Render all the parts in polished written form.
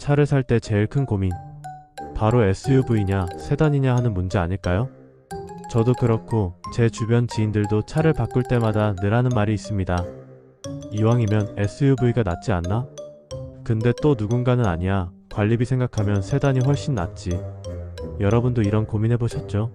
차를 살 때 제일 큰 고민, 바로 SUV냐 세단이냐 하는 문제 아닐까요? 저도 그렇고 제 주변 지인들도 차를 바꿀 때마다 늘 하는 말이 있습니다. 이왕이면 SUV가 낫지 않나? 근데 또 누군가는 아니야, 관리비 생각하면 세단이 훨씬 낫지. 여러분도 이런 고민해보셨죠?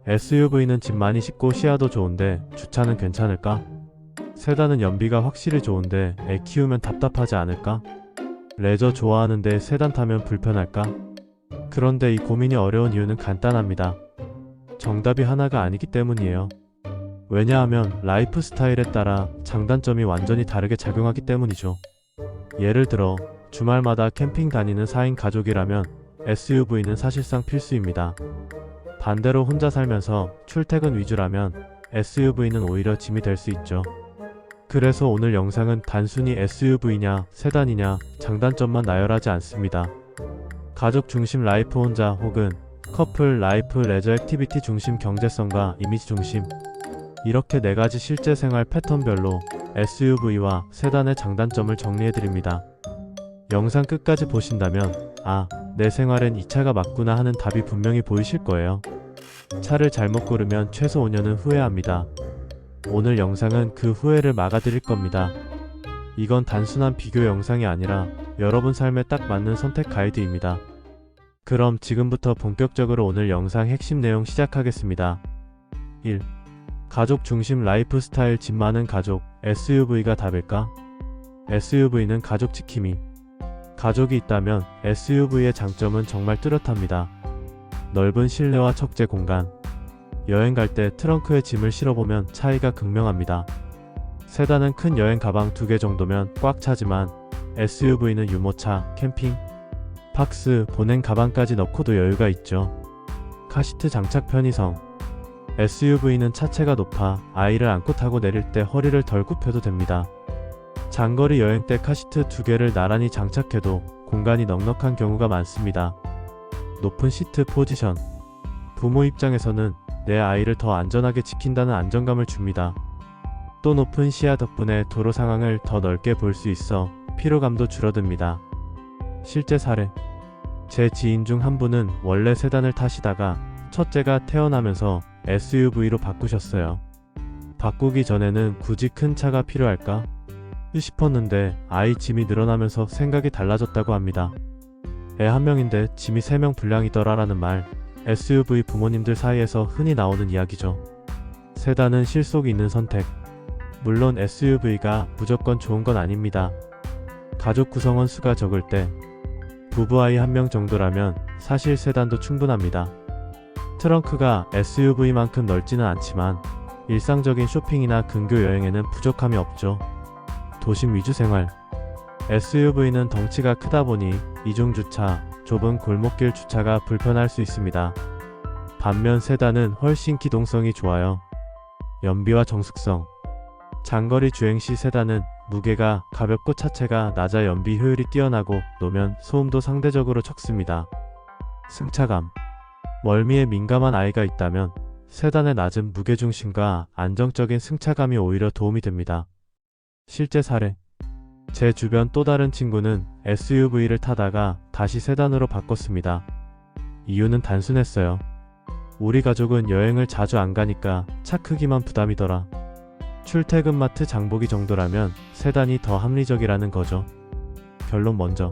SUV는 집 많이 싣고 시야도 좋은데 주차는 괜찮을까? 세단은 연비가 확실히 좋은데 애 키우면 답답하지 않을까? 레저 좋아하는데 세단 타면 불편할까? 그런데 이 고민이 어려운 이유는 간단합니다. 정답이 하나가 아니기 때문이에요. 왜냐하면 라이프 스타일에 따라 장단점이 완전히 다르게 작용하기 때문이죠. 예를 들어 주말마다 캠핑 다니는 4인 가족이라면 SUV는 사실상 필수입니다. 반대로 혼자 살면서 출퇴근 위주라면 SUV는 오히려 짐이 될 수 있죠. 그래서 오늘 영상은 단순히 SUV냐 세단이냐 장단점만 나열하지 않습니다. 가족 중심 라이프 혼자 혹은 커플 라이프 레저 액티비티 중심 경제성과 이미지 중심, 이렇게 4가지 실제 생활 패턴별로 SUV와 세단의 장단점을 정리해드립니다. 영상 끝까지 보신다면 내 생활엔 이 차가 맞구나 하는 답이 분명히 보이실 거예요. 차를 잘못 고르면 최소 5년은 후회합니다. 오늘 영상은 그 후회를 막아드릴 겁니다. 이건 단순한 비교 영상이 아니라 여러분 삶에 딱 맞는 선택 가이드입니다. 그럼 지금부터 본격적으로 오늘 영상 핵심 내용 시작하겠습니다. 1. 가족 중심 라이프 스타일, 집 많은 가족, SUV가 답일까? SUV는 가족 지킴이. 가족이 있다면 SUV의 장점은 정말 뚜렷합니다. 넓은 실내와 적재 공간. 여행 갈 때 트렁크에 짐을 실어보면 차이가 극명합니다. 세단은 큰 여행 가방 2개 정도면 꽉 차지만 SUV는 유모차, 캠핑, 박스, 보냉 가방까지 넣고도 여유가 있죠. 카시트 장착 편의성. SUV는 차체가 높아 아이를 안고 타고 내릴 때 허리를 덜 굽혀도 됩니다. 장거리 여행 때 카시트 2개를 나란히 장착해도 공간이 넉넉한 경우가 많습니다. 높은 시트 포지션. 부모 입장에서는 내 아이를 더 안전하게 지킨다는 안정감을 줍니다. 또 높은 시야 덕분에 도로 상황을 더 넓게 볼 수 있어 피로감도 줄어듭니다. 실제 사례. 제 지인 중 한 분은 원래 세단을 타시다가 첫째가 태어나면서 SUV로 바꾸셨어요. 바꾸기 전에는 굳이 큰 차가 필요할까 싶었는데 아이 짐이 늘어나면서 생각이 달라졌다고 합니다. 애 1명인데 짐이 3명 분량이더라 라는 말, SUV 부모님들 사이에서 흔히 나오는 이야기죠. 세단은 실속 있는 선택. 물론 SUV가 무조건 좋은 건 아닙니다. 가족 구성원 수가 적을 때 부부 아이 1명 정도라면 사실 세단도 충분합니다. 트렁크가 SUV만큼 넓지는 않지만 일상적인 쇼핑이나 근교 여행에는 부족함이 없죠. 도심 위주 생활. SUV는 덩치가 크다 보니 이중주차, 좁은 골목길 주차가 불편할 수 있습니다. 반면 세단은 훨씬 기동성이 좋아요. 연비와 정숙성. 장거리 주행 시 세단은 무게가 가볍고 차체가 낮아 연비 효율이 뛰어나고 노면 소음도 상대적으로 적습니다. 승차감. 멀미에 민감한 아이가 있다면 세단의 낮은 무게중심과 안정적인 승차감이 오히려 도움이 됩니다. 실제 사례. 제 주변 또 다른 친구는 SUV를 타다가 다시 세단으로 바꿨습니다. 이유는 단순했어요. 우리 가족은 여행을 자주 안 가니까 차 크기만 부담이더라. 출퇴근 마트 장보기 정도라면 세단이 더 합리적이라는 거죠. 결론 먼저.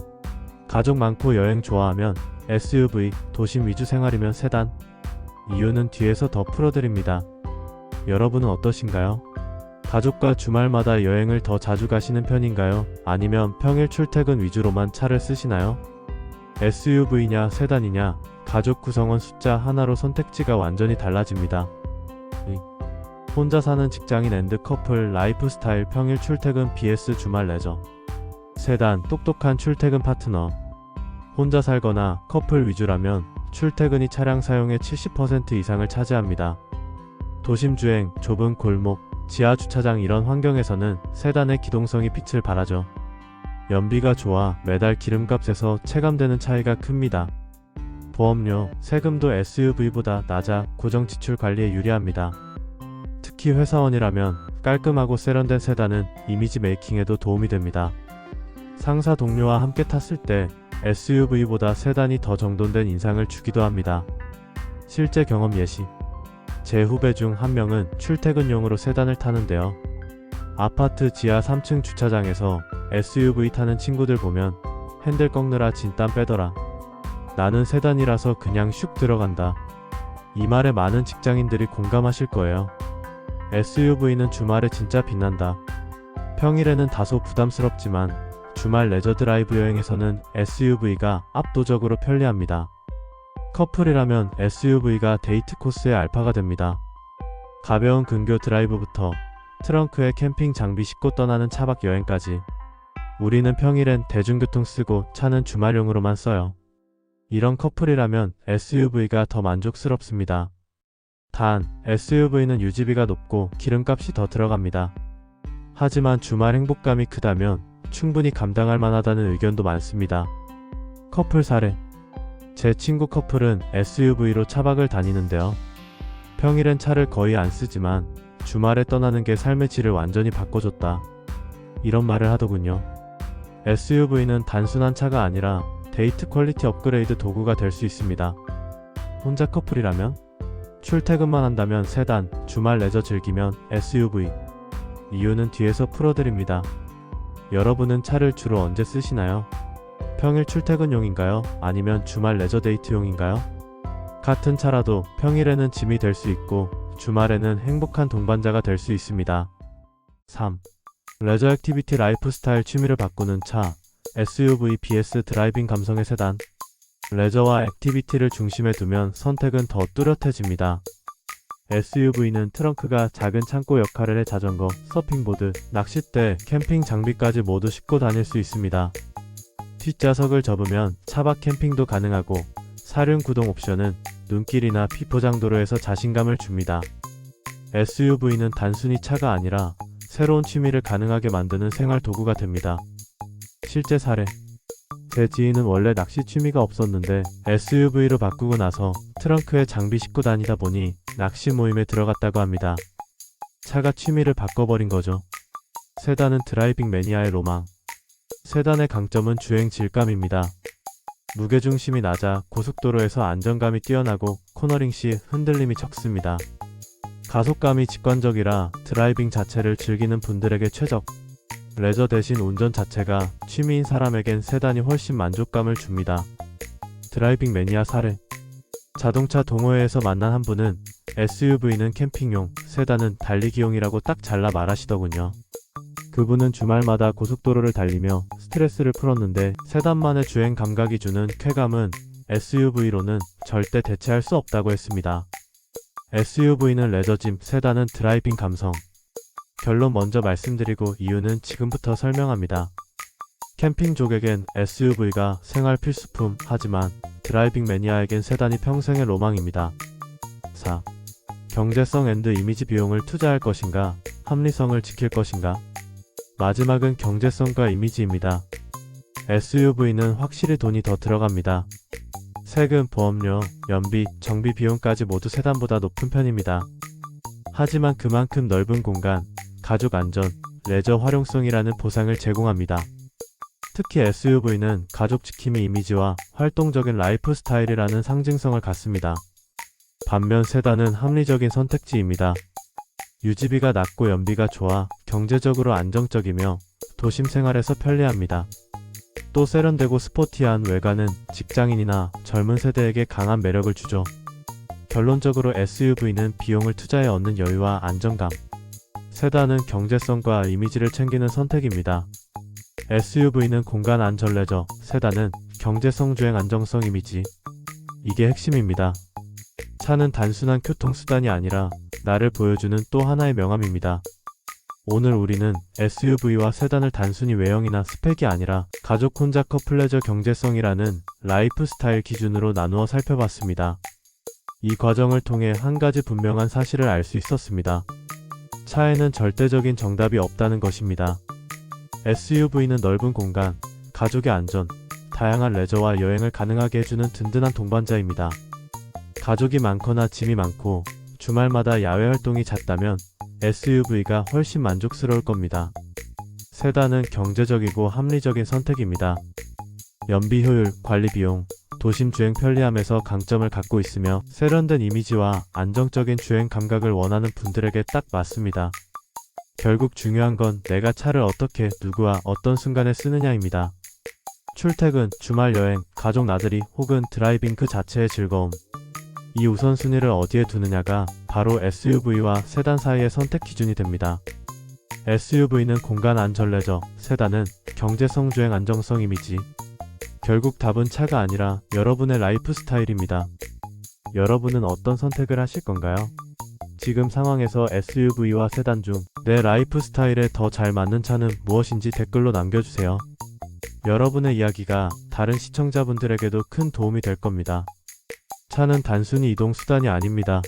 가족 많고 여행 좋아하면 SUV, 도심 위주 생활이면 세단. 이유는 뒤에서 더 풀어드립니다. 여러분은 어떠신가요? 가족과 주말마다 여행을 더 자주 가시는 편인가요? 아니면 평일 출퇴근 위주로만 차를 쓰시나요? SUV냐 세단이냐, 가족 구성원 숫자 하나로 선택지가 완전히 달라집니다. 혼자 사는 직장인 앤드 커플 라이프 스타일, 평일 출퇴근 vs 주말 레저. 세단, 똑똑한 출퇴근 파트너. 혼자 살거나 커플 위주라면 출퇴근이 차량 사용의 70% 이상을 차지합니다. 도심 주행, 좁은 골목, 지하 주차장 이런 환경에서는 세단의 기동성이 빛을 발하죠. 연비가 좋아 매달 기름값에서 체감되는 차이가 큽니다. 보험료, 세금도 SUV보다 낮아 고정 지출 관리에 유리합니다. 특히 회사원이라면 깔끔하고 세련된 세단은 이미지 메이킹에도 도움이 됩니다. 상사 동료와 함께 탔을 때 SUV보다 세단이 더 정돈된 인상을 주기도 합니다. 실제 경험 예시. 제 후배 중 한 명은 출퇴근용으로 세단을 타는데요. 아파트 지하 3층 주차장에서 SUV 타는 친구들 보면 핸들 꺾느라 진땀 빼더라. 나는 세단이라서 그냥 슉 들어간다. 이 말에 많은 직장인들이 공감하실 거예요. SUV는 주말에 진짜 빛난다. 평일에는 다소 부담스럽지만 주말 레저 드라이브 여행에서는 SUV가 압도적으로 편리합니다. 커플이라면 SUV가 데이트 코스의 알파가 됩니다. 가벼운 근교 드라이브부터 트렁크에 캠핑 장비 싣고 떠나는 차박 여행까지. 우리는 평일엔 대중교통 쓰고 차는 주말용으로만 써요. 이런 커플이라면 SUV가 더 만족스럽습니다. 단, SUV는 유지비가 높고 기름값이 더 들어갑니다. 하지만 주말 행복감이 크다면 충분히 감당할 만하다는 의견도 많습니다. 커플 사례. 제 친구 커플은 SUV로 차박을 다니는데요. 평일엔 차를 거의 안 쓰지만 주말에 떠나는 게 삶의 질을 완전히 바꿔줬다. 이런 말을 하더군요. SUV는 단순한 차가 아니라 데이트 퀄리티 업그레이드 도구가 될 수 있습니다. 혼자 커플이라면? 출퇴근만 한다면 세단, 주말 레저 즐기면 SUV. 이유는 뒤에서 풀어드립니다. 여러분은 차를 주로 언제 쓰시나요? 평일 출퇴근용인가요? 아니면 주말 레저 데이트용인가요? 같은 차라도 평일에는 짐이 될 수 있고 주말에는 행복한 동반자가 될 수 있습니다. 3. 레저 액티비티 라이프 스타일 취미를 바꾸는 차. SUV vs 드라이빙 감성의 세단. 레저와 액티비티를 중심에 두면 선택은 더 뚜렷해집니다. SUV는 트렁크가 작은 창고 역할을 해 자전거, 서핑보드, 낚싯대, 캠핑 장비까지 모두 싣고 다닐 수 있습니다. 뒷좌석을 접으면 차박 캠핑도 가능하고 사륜 구동 옵션은 눈길이나 비포장도로에서 자신감을 줍니다. SUV는 단순히 차가 아니라 새로운 취미를 가능하게 만드는 생활 도구가 됩니다. 실제 사례. 제 지인은 원래 낚시 취미가 없었는데 SUV로 바꾸고 나서 트렁크에 장비 싣고 다니다 보니 낚시 모임에 들어갔다고 합니다. 차가 취미를 바꿔버린 거죠. 세단은 드라이빙 매니아의 로망. 세단의 강점은 주행 질감입니다. 무게중심이 낮아 고속도로에서 안정감이 뛰어나고 코너링 시 흔들림이 적습니다. 가속감이 직관적이라 드라이빙 자체를 즐기는 분들에게 최적. 레저 대신 운전 자체가 취미인 사람에겐 세단이 훨씬 만족감을 줍니다. 드라이빙 매니아 사례. 자동차 동호회에서 만난 한 분은 SUV는 캠핑용, 세단은 달리기용이라고 딱 잘라 말하시더군요. 그분은 주말마다 고속도로를 달리며 스트레스를 풀었는데 세단만의 주행 감각이 주는 쾌감은 SUV로는 절대 대체할 수 없다고 했습니다. SUV는 레저짐, 세단은 드라이빙 감성. 결론 먼저 말씀드리고 이유는 지금부터 설명합니다. 캠핑족에겐 SUV가 생활 필수품, 하지만 드라이빙 매니아에겐 세단이 평생의 로망입니다. 4. 경제성 앤드 이미지 비용을 투자할 것인가, 합리성을 지킬 것인가? 마지막은 경제성과 이미지입니다. SUV는 확실히 돈이 더 들어갑니다. 세금, 보험료, 연비, 정비 비용까지 모두 세단보다 높은 편입니다. 하지만 그만큼 넓은 공간, 가족 안전, 레저 활용성이라는 보상을 제공합니다. 특히 SUV는 가족 지킴이 이미지와 활동적인 라이프 스타일이라는 상징성을 갖습니다. 반면 세단은 합리적인 선택지입니다. 유지비가 낮고 연비가 좋아 경제적으로 안정적이며 도심 생활에서 편리합니다. 또 세련되고 스포티한 외관은 직장인이나 젊은 세대에게 강한 매력을 주죠. 결론적으로 SUV는 비용을 투자해 얻는 여유와 안정감, 세단은 경제성과 이미지를 챙기는 선택입니다. SUV는 공간 안전 레저, 세단은 경제성 주행 안정성 이미지. 이게 핵심입니다. 차는 단순한 교통수단이 아니라 나를 보여주는 또 하나의 명함입니다. 오늘 우리는 SUV와 세단을 단순히 외형이나 스펙이 아니라 가족 혼자 커플 레저 경제성이라는 라이프 스타일 기준으로 나누어 살펴봤습니다. 이 과정을 통해 한 가지 분명한 사실을 알 수 있었습니다. 차에는 절대적인 정답이 없다는 것입니다. SUV는 넓은 공간, 가족의 안전, 다양한 레저와 여행을 가능하게 해주는 든든한 동반자입니다. 가족이 많거나 짐이 많고 주말마다 야외 활동이 잦다면 SUV가 훨씬 만족스러울 겁니다. 세단은 경제적이고 합리적인 선택입니다. 연비 효율, 관리 비용, 도심 주행 편리함에서 강점을 갖고 있으며 세련된 이미지와 안정적인 주행 감각을 원하는 분들에게 딱 맞습니다. 결국 중요한 건 내가 차를 어떻게, 누구와 어떤 순간에 쓰느냐입니다. 출퇴근, 주말 여행, 가족 나들이 혹은 드라이빙 그 자체의 즐거움. 이 우선순위를 어디에 두느냐가 바로 SUV와 세단 사이의 선택 기준이 됩니다. SUV는 공간 안전 레저, 세단은 경제성 주행 안정성 이미지. 결국 답은 차가 아니라 여러분의 라이프 스타일입니다. 여러분은 어떤 선택을 하실 건가요? 지금 상황에서 SUV와 세단 중 내 라이프 스타일에 더 잘 맞는 차는 무엇인지 댓글로 남겨주세요. 여러분의 이야기가 다른 시청자분들에게도 큰 도움이 될 겁니다. 차는 단순히 이동 수단이 아닙니다.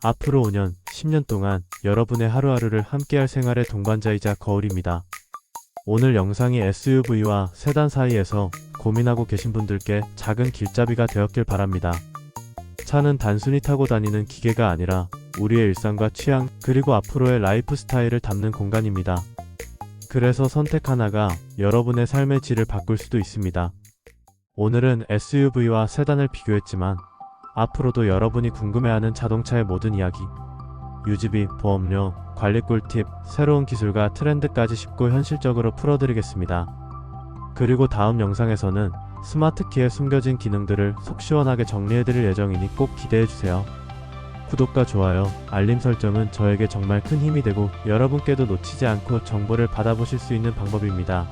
앞으로 5년, 10년 동안 여러분의 하루하루를 함께할 생활의 동반자이자 거울입니다. 오늘 영상이 SUV와 세단 사이에서 고민하고 계신 분들께 작은 길잡이가 되었길 바랍니다. 차는 단순히 타고 다니는 기계가 아니라 우리의 일상과 취향, 그리고 앞으로의 라이프 스타일을 담는 공간입니다. 그래서 선택 하나가 여러분의 삶의 질을 바꿀 수도 있습니다. 오늘은 SUV와 세단을 비교했지만 앞으로도 여러분이 궁금해하는 자동차의 모든 이야기, 유지비, 보험료, 관리 꿀팁, 새로운 기술과 트렌드까지 쉽고 현실적으로 풀어드리겠습니다. 그리고 다음 영상에서는 스마트키에 숨겨진 기능들을 속 시원하게 정리해드릴 예정이니 꼭 기대해주세요. 구독과 좋아요, 알림 설정은 저에게 정말 큰 힘이 되고 여러분께도 놓치지 않고 정보를 받아보실 수 있는 방법입니다.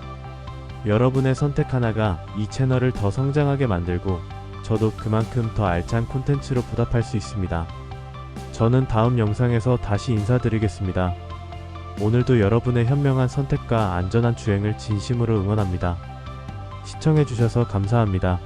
여러분의 선택 하나가 이 채널을 더 성장하게 만들고 저도 그만큼 더 알찬 콘텐츠로 보답할 수 있습니다. 저는 다음 영상에서 다시 인사드리겠습니다. 오늘도 여러분의 현명한 선택과 안전한 주행을 진심으로 응원합니다. 시청해주셔서 감사합니다.